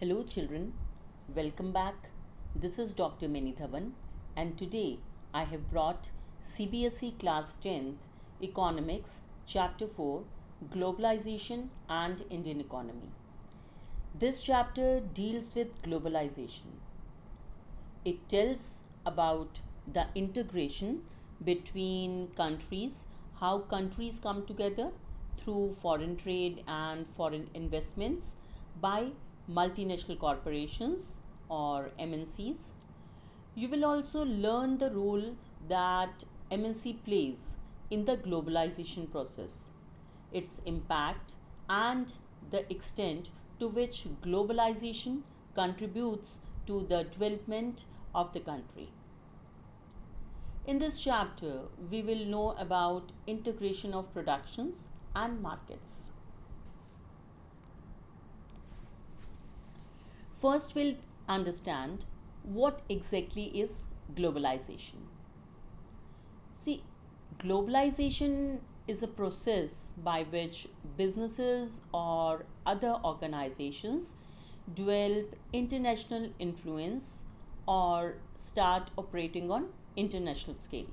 Hello, children. Welcome back. This is Dr. Menithavan, and today I have brought CBSE Class 10th Economics, Chapter 4 Globalization and Indian Economy. This chapter deals with globalization. It tells about the integration between countries, how countries come together through foreign trade and foreign investments by multinational corporations or MNCs. You will also learn the role that MNC plays in the globalization process, its impact, and the extent to which globalization contributes to the development of the country. In this chapter, we will know about integration of productions and markets. First, we'll understand what exactly is globalization. See, globalization is a process by which businesses or other organizations develop international influence or start operating on international scale.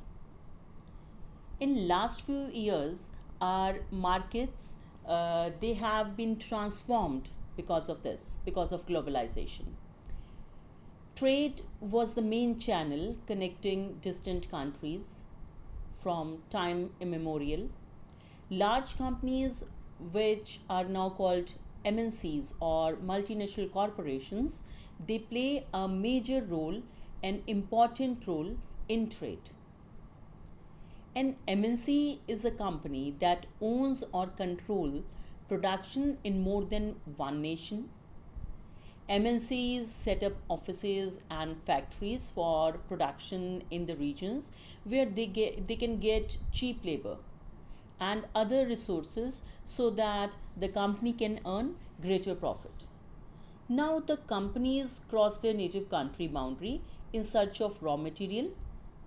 In last few years, our markets they have been transformed because of this, because of globalization. Trade was the main channel connecting distant countries from time immemorial. Large companies, which are now called MNCs or multinational corporations, they play a major role, an important role in trade. An MNC is a company that owns or control production in more than one nation. MNCs set up offices and factories for production in the regions where they can get cheap labor and other resources so that the company can earn greater profit. Now the companies cross their native country boundary in search of raw material,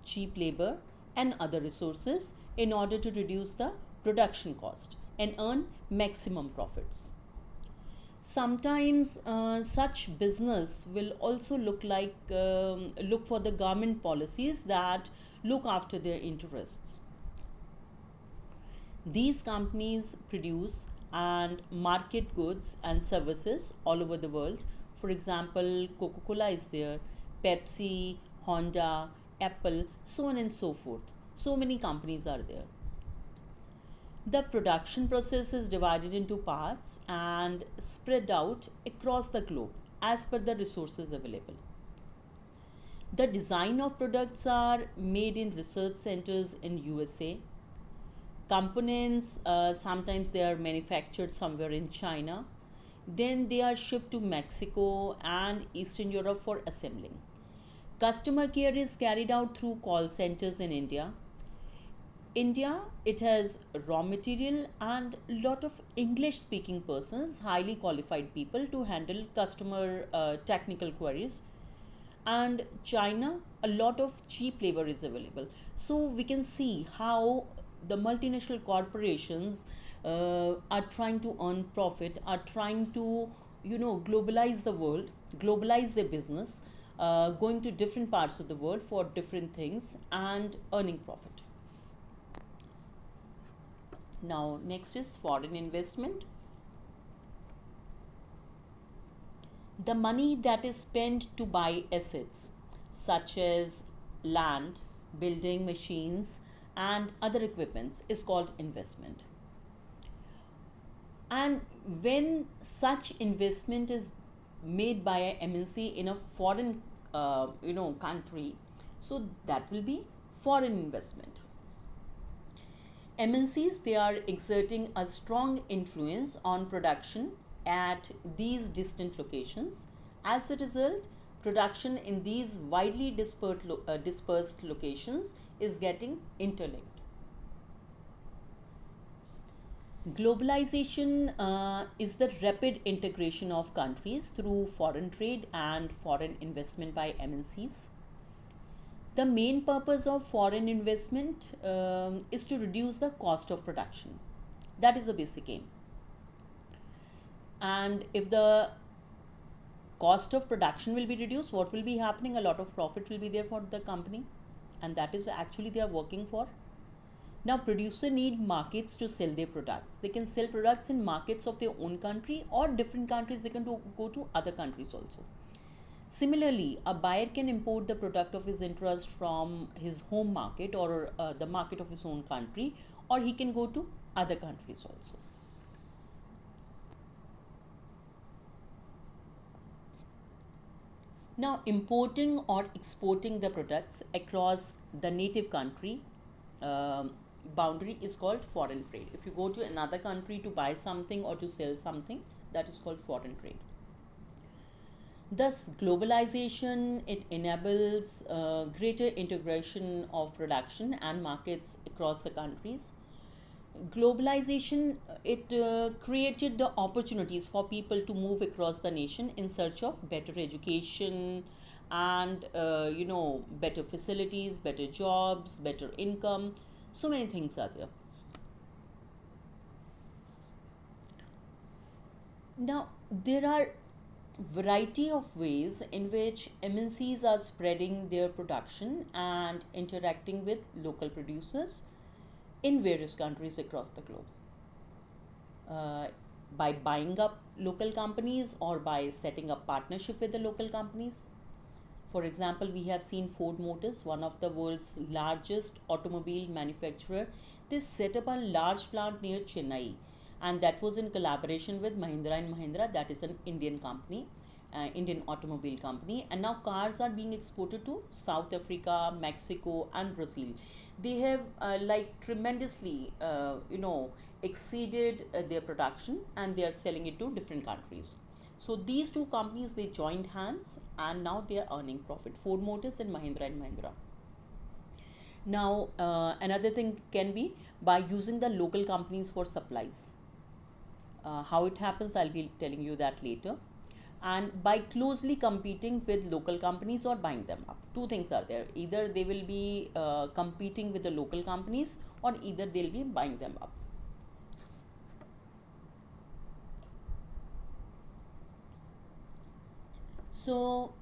cheap labor, and other resources in order to reduce the production cost and earn maximum profits. Sometimes such business will also look for the government policies that look after their interests. These companies produce and market goods and services all over the world. For example, Coca Cola is there, Pepsi, Honda, Apple, so on and so forth. So many companies are there. The production process is divided into parts and spread out across the globe as per the resources available. The design of products are made in research centers in USA. Components, sometimes they are manufactured somewhere in China. Then they are shipped to Mexico and Eastern Europe for assembling. Customer care is carried out through call centers in India. India, it has raw material and lot of English speaking persons, highly qualified people to handle customer technical queries. And China, a lot of cheap labor is available. So we can see how the multinational corporations are trying to earn profit, are trying to globalize the world, globalize their business, going to different parts of the world for different things and earning profit. Now, next is foreign investment. The money that is spent to buy assets such as land, building machines, and other equipments is called investment. And when such investment is made by a MNC in a foreign country, so that will be foreign investment. MNCs, they are exerting a strong influence on production at these distant locations. As a result, production in these widely dispersed locations is getting interlinked. Globalization is the rapid integration of countries through foreign trade and foreign investment by MNCs. The main purpose of foreign investment is to reduce the cost of production. That is the basic aim. And if the cost of production will be reduced, what will be happening? A lot of profit will be there for the company, and that is actually they are working for. Now, producer need markets to sell their products. They can sell products in markets of their own country or different countries. They can go to other countries also. Similarly, a buyer can import the product of his interest from his home market or the market of his own country, or he can go to other countries also. Now, importing or exporting the products across the native country boundary is called foreign trade. If you go to another country to buy something or to sell something, that is called foreign trade. Thus, globalization, it enables greater integration of production and markets across the countries. Globalization, it created the opportunities for people to move across the nation in search of better education and better facilities, better jobs, better income. So many things are there. Now, there are variety of ways in which MNCs are spreading their production and interacting with local producers in various countries across the globe. Uh, by buying up local companies or by setting up partnership with the local companies. For example, we have seen Ford Motors, one of the world's largest automobile manufacturer. They set up a large plant near Chennai, and that was in collaboration with Mahindra and Mahindra, that is an Indian company, Indian automobile company. And now cars are being exported to South Africa, Mexico, and Brazil. They have tremendously, exceeded their production, and they are selling it to different countries. So these two companies, they joined hands and now they are earning profit. Ford Motors and Mahindra. Now, another thing can be by using the local companies for supplies. How it happens, I'll be telling you that later. And by closely competing with local companies or buying them up. Two things are there. Either they will be competing with the local companies, or either they'll be buying them up. So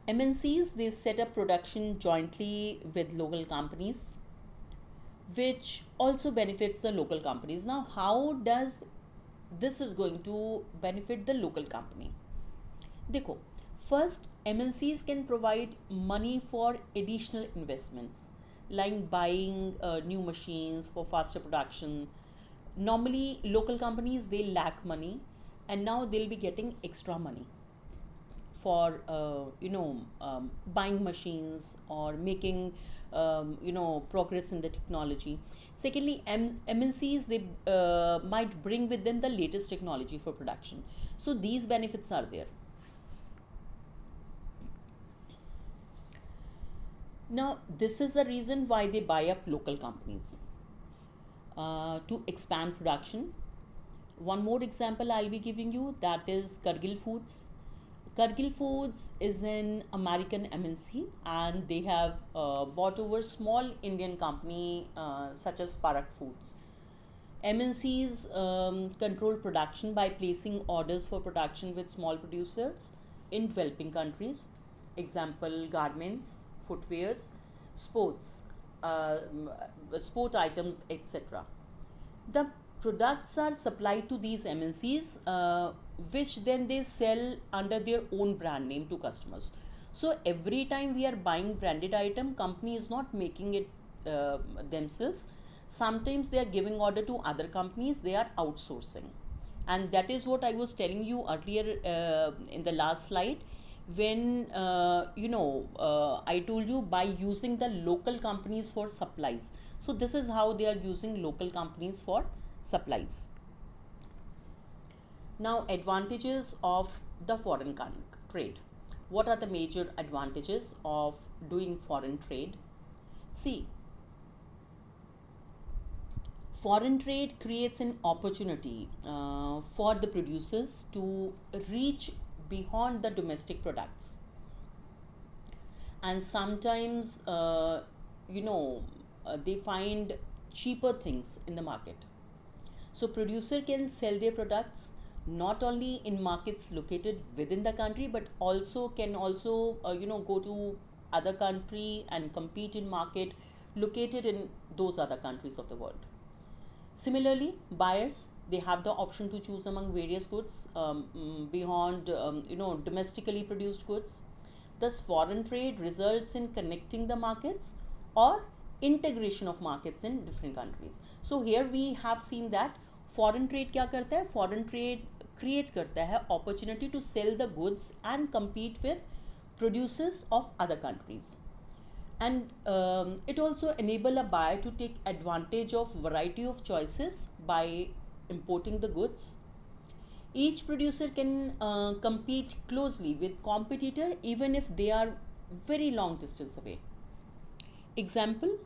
MNCs, they set up production jointly with local companies, which also benefits the local companies. Now, how does this is going to benefit the local company? देखो, first MNCs can provide money for additional investments like buying new machines for faster production. Normally, local companies, they lack money, and now they'll be getting extra money for buying machines or making progress in the technology. Secondly, MNCs, they might bring with them the latest technology for production. So these benefits are there. Now, this is the reason why they buy up local companies to expand production. One more example I'll be giving you, that is Cargill Foods. Cargill Foods is an American MNC, and they have bought over small Indian company such as Parak Foods. MNCs control production by placing orders for production with small producers in developing countries. Example, garments, footwears, sports, sport items, etc. The products are supplied to these MNCs, which then they sell under their own brand name to customers. So every time we are buying branded item, company is not making it themselves. Sometimes they are giving order to other companies, they are outsourcing. And that is what I was telling you earlier in the last slide, when I told you by using the local companies for supplies. So this is how they are using local companies for supplies. Now, advantages of the foreign trade. What are the major advantages of doing foreign trade? See, foreign trade creates an opportunity for the producers to reach beyond the domestic products, and sometimes they find cheaper things in the market. So producer can sell their products not only in markets located within the country, but also can also go to other country and compete in market located in those other countries of the world. Similarly, buyers, they have the option to choose among various goods beyond domestically produced goods. Thus, foreign trade results in connecting the markets or integration of markets in different countries. So here we have seen that foreign trade क्या करता है? Foreign trade create करता है opportunity to sell the goods and compete with producers of other countries. And it also enable a buyer to take advantage of variety of choices by importing the goods. Each producer can compete closely with competitor even if they are very long distance away. Example,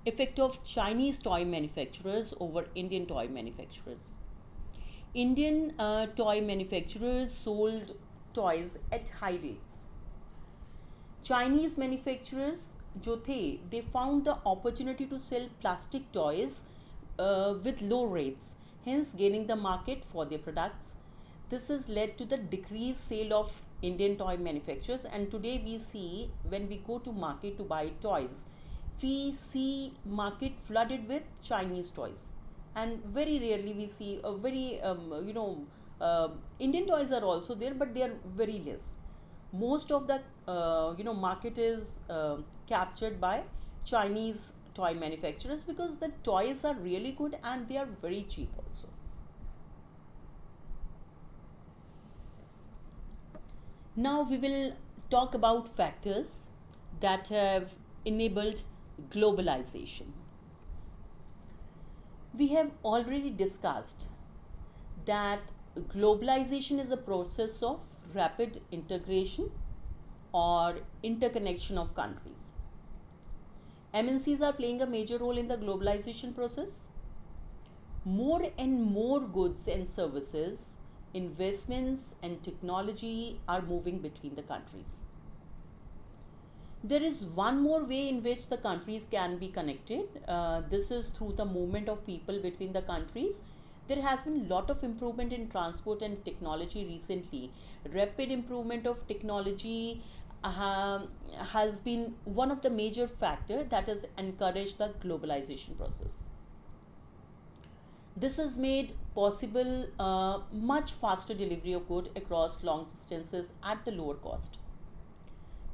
effect of Chinese toy manufacturers over Indian toy manufacturers. Indian toy manufacturers sold toys at high rates. Chinese manufacturers जो थे, they found the opportunity to sell plastic toys with low rates, hence gaining the market for their products. This has led to the decreased sale of Indian toy manufacturers, and today we see when we go to market to buy toys, we see market flooded with Chinese toys, and very rarely we see a very Indian toys are also there, but they are very less. Most of the market is captured by Chinese toy manufacturers because the toys are really good and they are very cheap also. Now we will talk about factors that have enabled globalization. We have already discussed that globalization is a process of rapid integration or interconnection of countries. MNCs are playing a major role in the globalization process. More and more goods and services, investments and technology are moving between the countries. There is one more way in which the countries can be connected. This is through the movement of people between the countries. There has been a lot of improvement in transport and technology recently. Rapid improvement of technology has been one of the major factors that has encouraged the globalization process. This has made possible much faster delivery of goods across long distances at the lower cost.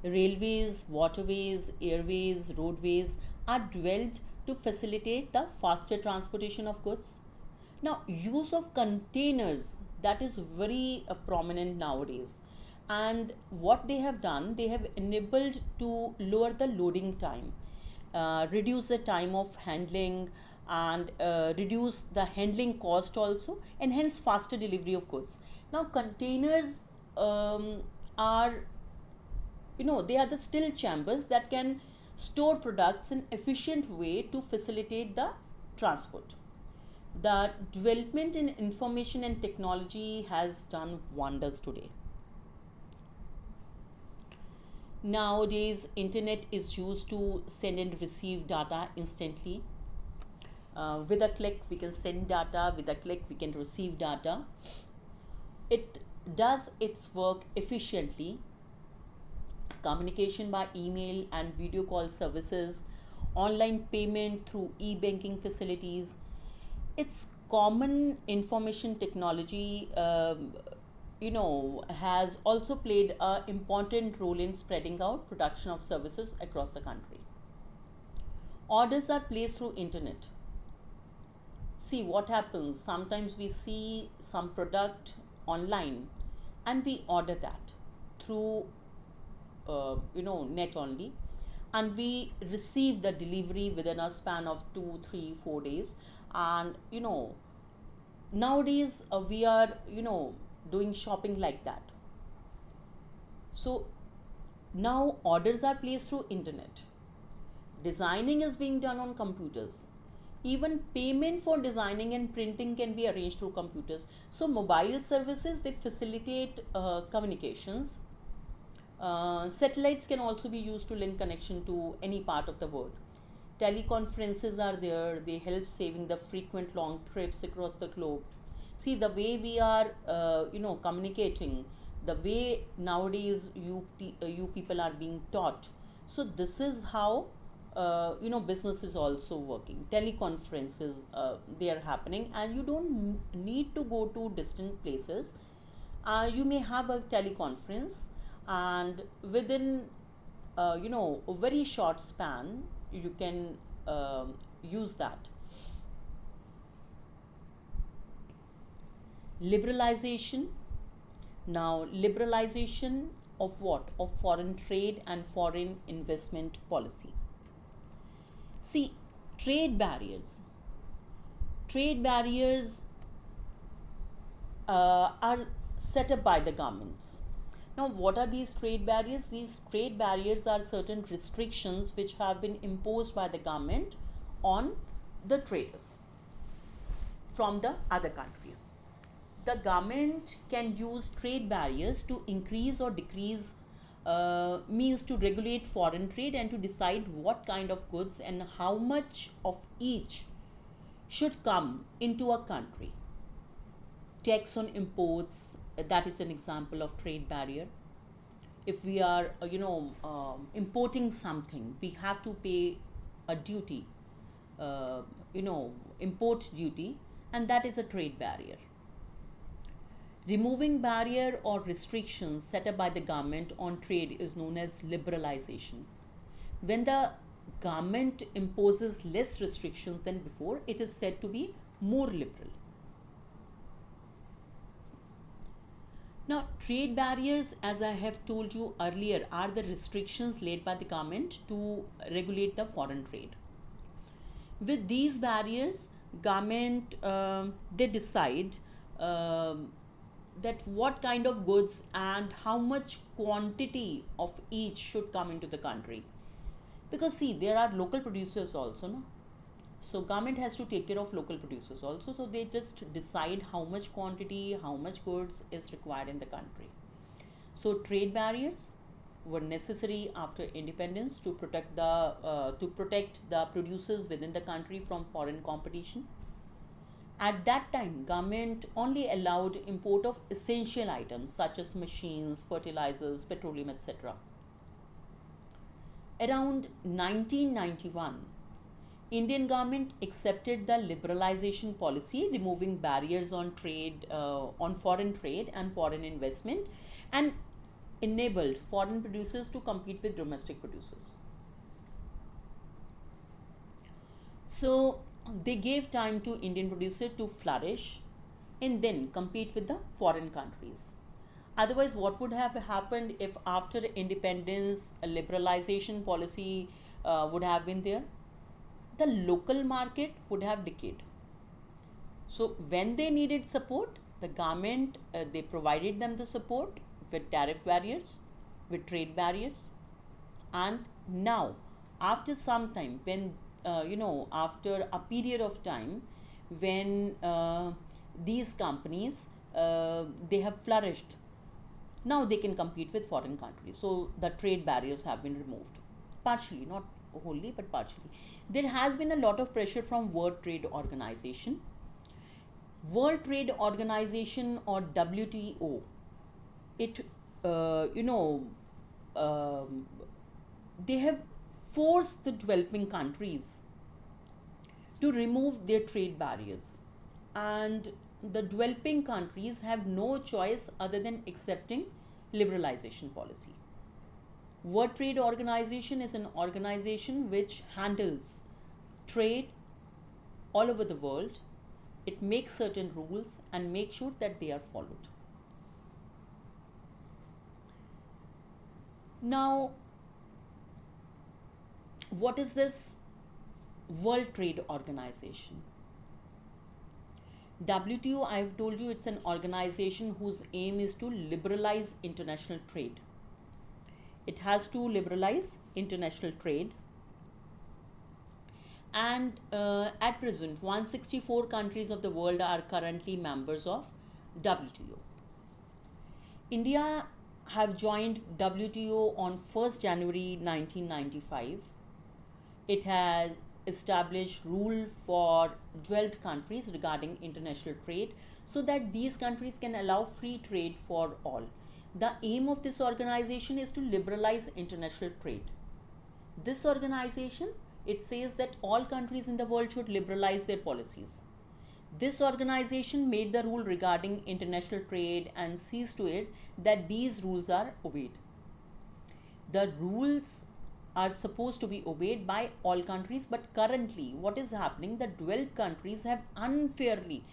Railways, waterways, airways, roadways are developed to facilitate the faster transportation of goods. Now, use of containers, that is very prominent nowadays. And what they have done, they have enabled to lower the loading time, reduce the time of handling, and reduce the handling cost also, and hence faster delivery of goods. Now, containers are, they are the still chambers that can store products in efficient way to facilitate the transport. The development in information and technology has done wonders today. Nowadays, internet is used to send and receive data instantly. With a click, we can send data. With a click, we can receive data. It does its work efficiently. Communication by email and video call services, online payment through e-banking facilities. It's common information technology has also played an important role in spreading out production of services across the country. Orders are placed through internet. See what happens, sometimes we see some product online and we order that through net only, and we receive the delivery within a span of 2, 3, 4 days. And nowadays we are doing shopping like that. So now orders are placed through internet. Designing is being done on computers. Even payment for designing and printing can be arranged through computers. So mobile services, they facilitate communications. Satellites can also be used to link connection to any part of the world. Teleconferences are there, they help saving the frequent long trips across the globe. See, the way we are, communicating, the way nowadays you people are being taught. So this is how, business is also working. Teleconferences, they are happening, and you don't need to go to distant places. You may have a teleconference, and within, a very short span, you can use that. Liberalization. Now, liberalization of what? Of foreign trade and foreign investment policy. See, trade barriers. Trade barriers are set up by the governments. Now, what are these trade barriers? These trade barriers are certain restrictions which have been imposed by the government on the traders from the other countries. The government can use trade barriers to increase or decrease, means to regulate foreign trade and to decide what kind of goods and how much of each should come into a country. Tax on imports, that is an example of trade barrier. If we are, importing something, we have to pay a duty, import duty, and that is a trade barrier. Removing barrier or restrictions set up by the government on trade is known as liberalization. When the government imposes less restrictions than before, it is said to be more liberal. Now, trade barriers, as I have told you earlier, are the restrictions laid by the government to regulate the foreign trade. With these barriers, government, they decide that what kind of goods and how much quantity of each should come into the country. Because see, there are local producers also, no? So government has to take care of local producers also. So they just decide how much quantity, how much goods is required in the country. So trade barriers were necessary after independence to protect the producers within the country from foreign competition. At that time, government only allowed import of essential items such as machines, fertilizers, petroleum, etc. Around 1991, Indian government accepted the liberalization policy, removing barriers on trade, on foreign trade and foreign investment, and enabled foreign producers to compete with domestic producers. So they gave time to Indian producer to flourish and then compete with the foreign countries. Otherwise, what would have happened if after independence a liberalization policy would have been there? The local market would have decayed. So when they needed support, the government, they provided them the support with tariff barriers, with trade barriers. And now, after some time, when after a period of time, when these companies, they have flourished, now they can compete with foreign countries. So the trade barriers have been removed, partially, not wholly, but partially. There has been a lot of pressure from World Trade Organization. World Trade Organization, or WTO, it they have forced the developing countries to remove their trade barriers, and the developing countries have no choice other than accepting liberalization policy. World Trade Organization is an organization which handles trade all over the world. It makes certain rules and makes sure that they are followed. Now, what is this World Trade Organization? WTO, I've told you, it's an organization whose aim is to liberalize international trade. It has to liberalize international trade. And at present, 164 countries of the world are currently members of WTO. India have joined WTO on 1st January 1995. It has establish rule for developed countries regarding international trade so that these countries can allow free trade for all. The aim of this organization is to liberalize international trade. This organization, it says that all countries in the world should liberalize their policies. This organization made the rule regarding international trade and sees to it that these rules are obeyed. The rules are supposed to be obeyed by all countries, but currently what is happening, the developed countries have unfairly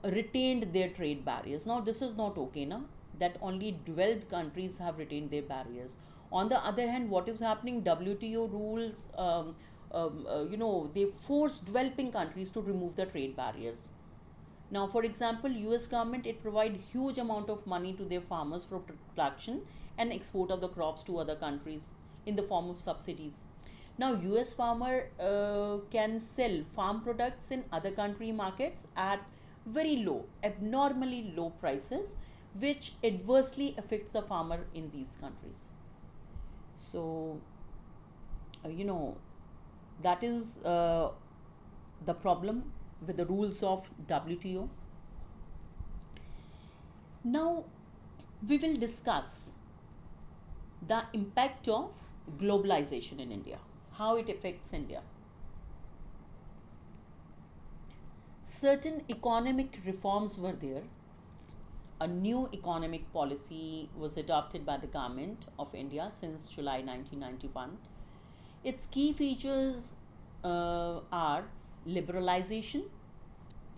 retained their trade barriers. Now this is not okay, na, that only developed countries have retained their barriers. On the other hand, what is happening, WTO rules, they force developing countries to remove the trade barriers. Now, for example, US government, it provide huge amount of money to their farmers for production and export of the crops to other countries in the form of subsidies. Now, US farmer can sell farm products in other country markets at very low, abnormally low prices, which adversely affects the farmer in these countries. So, that is the problem with the rules of WTO. Now, we will discuss the impact of globalization in India, how it affects India. Certain economic reforms were there. A new economic policy was adopted by the government of India since July 1991. Its key features are liberalization,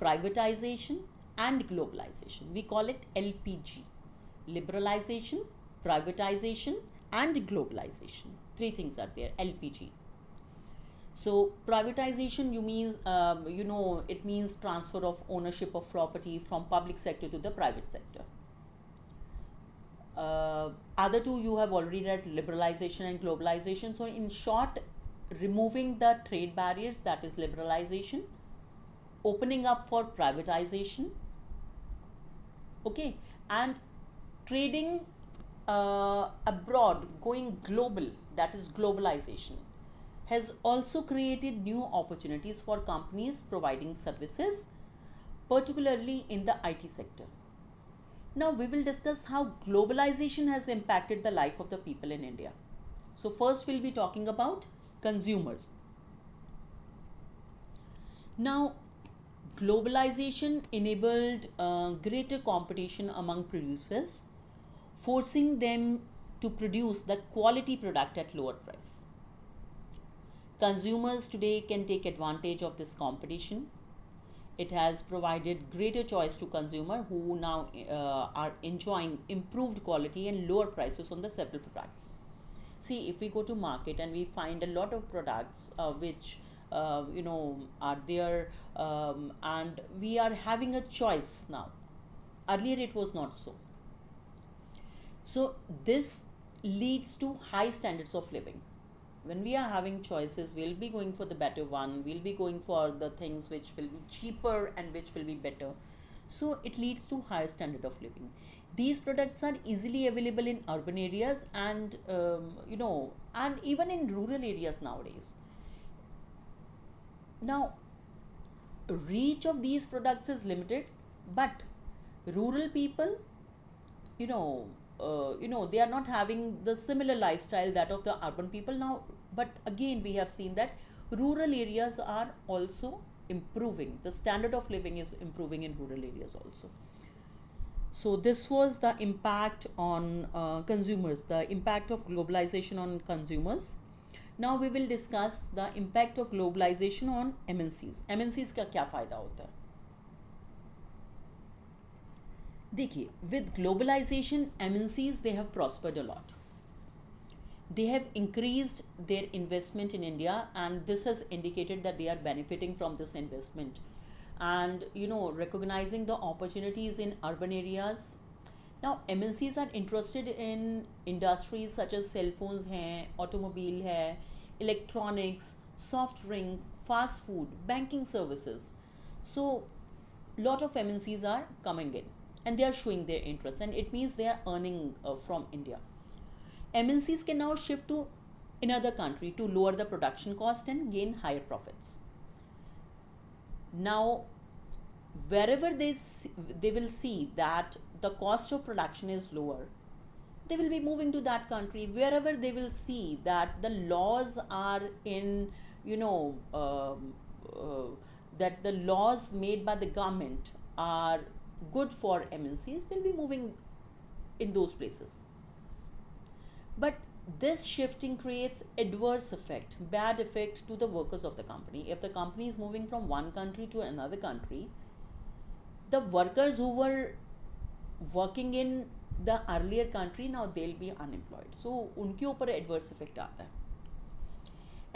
privatization, and globalization. We call it LPG. Liberalization, privatization, and globalization. Three things are there, LPG. So privatization, it means transfer of ownership of property from public sector to the private sector. Other two you have already read, liberalization and globalization. So in short, removing the trade barriers, that is liberalization, opening up for privatization, okay, and trading abroad, going global, that is globalization, has also created new opportunities for companies providing services, particularly in the IT sector. Now we will discuss how globalization has impacted the life of the people in India. So first we'll be talking about consumers. Now, globalization enabled greater competition among producers, forcing them to produce the quality product at lower price. Consumers today can take advantage of this competition. It has provided greater choice to consumer who now are enjoying improved quality and lower prices on the several products. See, if we go to market and we find a lot of products which are there, and we are having a choice now. Earlier it was not so. So this leads to high standards of living. When we are having choices, we'll be going for the better one, we'll be going for the things which will be cheaper and which will be better. So it leads to higher standard of living. These products are easily available in urban areas and and even in rural areas nowadays. Now, reach of these products is limited, but rural people, they are not having the similar lifestyle that of the urban people now. But again, we have seen that rural areas are also improving. The standard of living is improving in rural areas also. So this was the impact on consumers, the impact of globalization on consumers. Now we will discuss the impact of globalization on MNCs. MNCs का क्या फायदा होता है? देखिए, with globalization, MNCs, they have prospered a lot. They have increased their investment in India, and this has indicated that they are benefiting from this investment. And recognizing the opportunities in urban areas. Now MNCs are interested in industries such as cell phones hai, automobile hai, electronics, soft drink, fast food, banking services. So lot of MNCs are coming in and they are showing their interest, and it means they are earning from India. MNCs can now shift to in other country to lower the production cost and gain higher profits. Now, wherever they will see that the cost of production is lower, they will be moving to that country. Wherever they will see that the laws are in, you know, that the laws made by the government are good for MNCs, they'll be moving in those places. But this shifting creates adverse effect, bad effect to the workers of the company. If the company is moving from one country to another country, the workers who were working in the earlier country, now they'll be unemployed. So उनके ऊपर adverse effect आता है.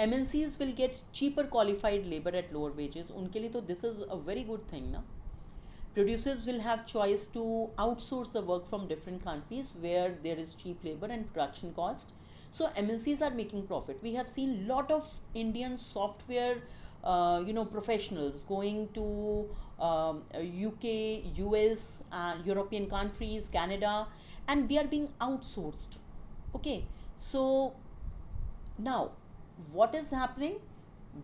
MNCs will get cheaper qualified labor at lower wages. उनके लिए तो this is a very good thing ना. Producers will have choice to outsource the work from different countries where there is cheap labor and production cost. So MNCs are making profit. We have seen lot of Indian software professionals going to UK, US, European countries, Canada, and they are being outsourced. Okay, so now what is happening?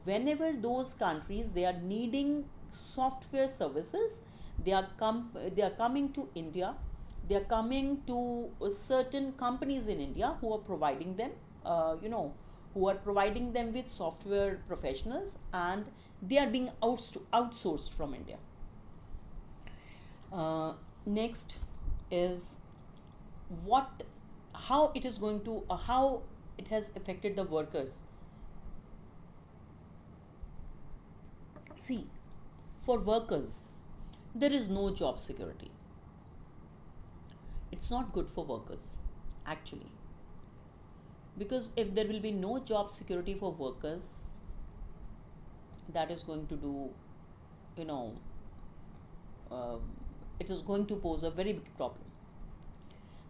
Whenever those countries they are needing software services, they are coming to India. They are coming to certain companies in India who are providing them, who are providing them with software professionals, and they are being outsourced from India. Next is how it is going to, how it has affected the workers. See, for workers, there is no job security. It's not good for workers, actually. Because if there will be no job security for workers, that is going to do, it is going to pose a very big problem.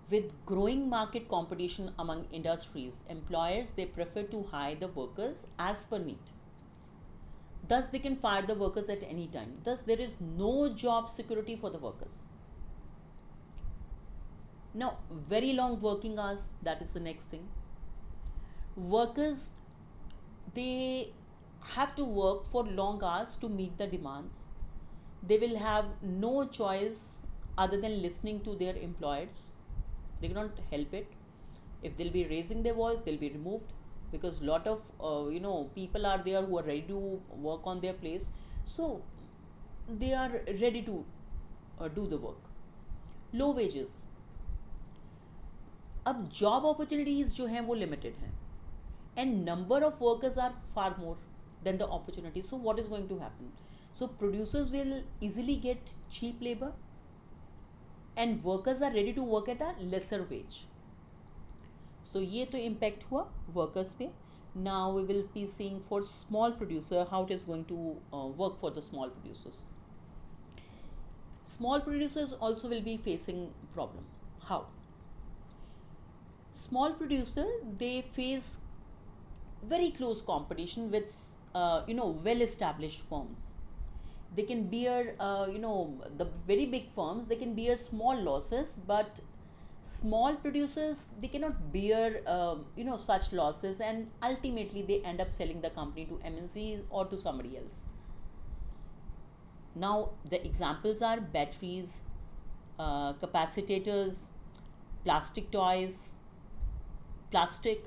With growing market competition among industries, employers, they prefer to hire the workers as per need. Thus, they can fire the workers at any time. Thus, there is no job security for the workers. Now, very long working hours, that is the next thing. Workers, they have to work for long hours to meet the demands. They will have no choice other than listening to their employers. They cannot help it. If they'll be raising their voice, they'll be removed, because lot of people are there who are ready to work on their place, so they are ready to do the work. Low wages. अब job opportunities जो हैं वो limited हैं, and number of workers are far more than the opportunities. So what is going to happen? So producers will easily get cheap labor, and workers are ready to work at a lesser wage. So ये तो impact हुआ workers पे. Now we will be seeing for small producer how it is going to work for the small producers. Small producers also will be facing problem. How? Small producer, they face very close competition with well established firms. They can bear the very big firms, they can bear small losses, but small producers, they cannot bear such losses, and ultimately they end up selling the company to MNC or to somebody else. Now the examples are batteries, capacitors, plastic toys, plastic,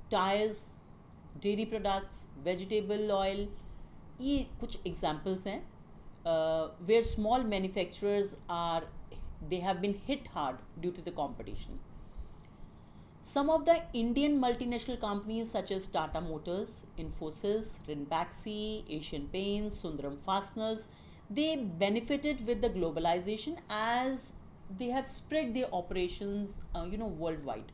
tires, dairy products, vegetable oil. ये कुछ examples हैं where small manufacturers they have been hit hard due to the competition. Some of the Indian multinational companies such as Tata Motors, Infosys, Rinpaxi, Asian Paints, Sundaram Fasteners, they benefited with the globalization as they have spread their operations worldwide.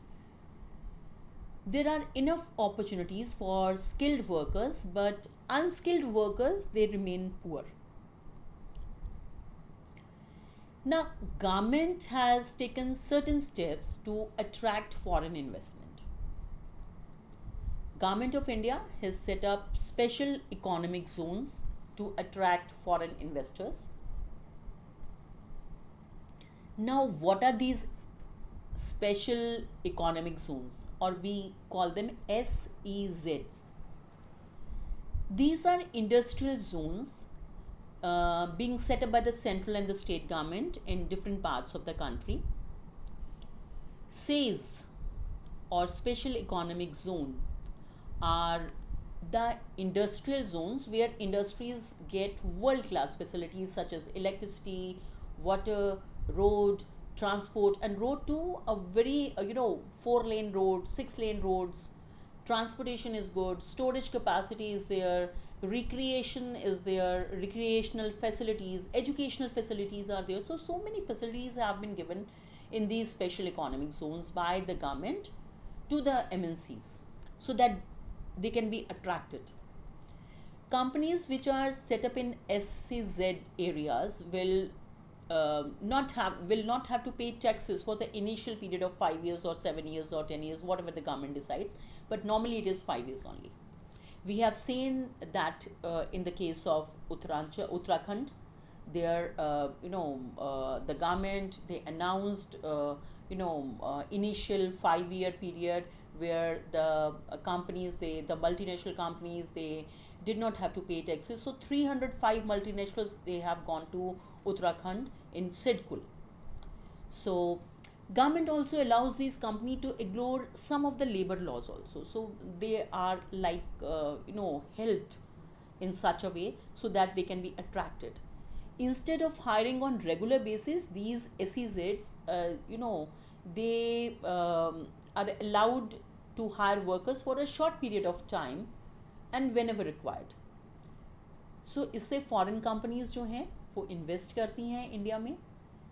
There are enough opportunities for skilled workers, but unskilled workers, they remain poor. Now, government has taken certain steps to attract foreign investment. Government of India has set up special economic zones to attract foreign investors. Now, what are these special economic zones, or we call them SEZs. These are industrial zones being set up by the central and the state government in different parts of the country. SEZ, or special economic zone, are the industrial zones where industries get world class facilities such as electricity, water, road, transport, and road to a very 4-lane road, 6-lane roads. Transportation is good, storage capacity is there, recreation is there, recreational facilities, educational facilities are there. So many facilities have been given in these special economic zones by the government to the MNCs so that they can be attracted. Companies which are set up in SEZ areas will not have to pay taxes for the initial period of 5 years or 7 years or 10 years, whatever the government decides, but normally it is 5 years only. We have seen that in the case of Uttarakhand, there the government, they announced initial 5-year period where the companies, the multinational companies, they did not have to pay taxes. So 305 multinationals, they have gone to Uttarakhand in Sidkul. So government also allows these companies to ignore some of the labor laws also. So they are like helped in such a way so that they can be attracted. Instead of hiring on regular basis, these SEZs, they are allowed to hire workers for a short period of time and whenever required. So इससे foreign companies जो हैं वो invest करती हैं India में.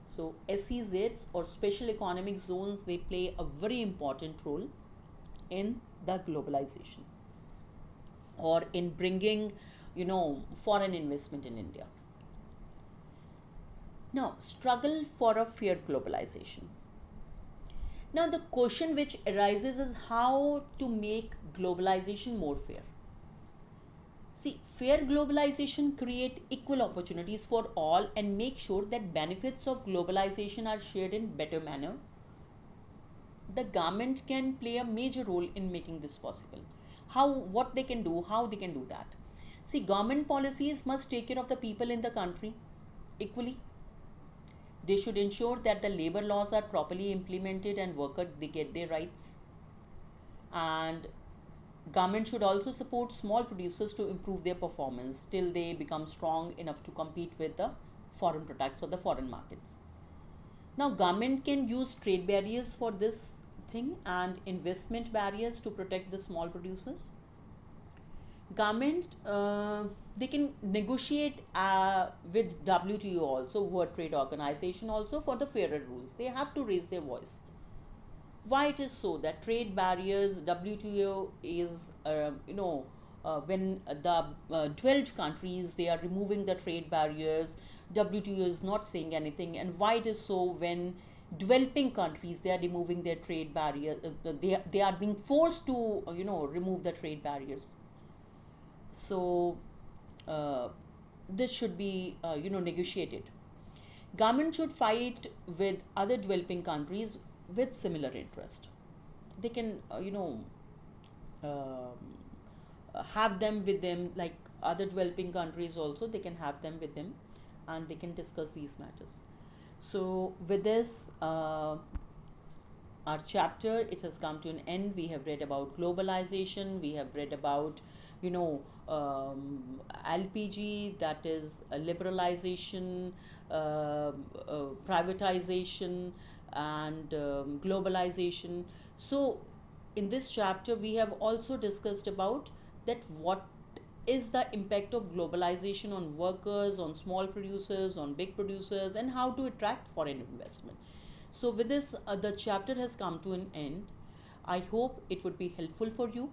So SEZs or special economic zones, they play a very important role in the globalization or in bringing foreign investment in India. Now, struggle for a fair globalization. Now, the question which arises is how to make globalization more fair. See, fair globalization create equal opportunities for all and make sure that benefits of globalization are shared in better manner. The government can play a major role in making this possible. What they can do, how they can do that. See, government policies must take care of the people in the country equally. They should ensure that the labor laws are properly implemented and workers, they get their rights. And government should also support small producers to improve their performance till they become strong enough to compete with the foreign products or the foreign markets. Now, government can use trade barriers for this thing and investment barriers to protect the small producers. Government, they can negotiate with WTO also, World Trade Organization also, for the fairer rules. They have to raise their voice. Why it is so that trade barriers, WTO is when the 12 countries, they are removing the trade barriers, WTO is not saying anything. And why it is so when developing countries, they are removing their trade barriers, they are being forced to remove the trade barriers. So this should be negotiated. Government should fight with other developing countries with similar interest. They can have them with them, like other developing countries also, they can have them with them and they can discuss these matters. So with this our chapter, it has come to an end. We have read about globalization, we have read about LPG, that is liberalization, privatization, and globalization. So in this chapter we have also discussed about that what is the impact of globalization on workers, on small producers, on big producers, and how to attract foreign investment. So with this the chapter has come to an end. I hope it would be helpful for you.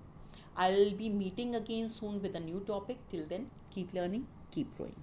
I'll be meeting again soon with a new topic. Till then, keep learning, keep growing.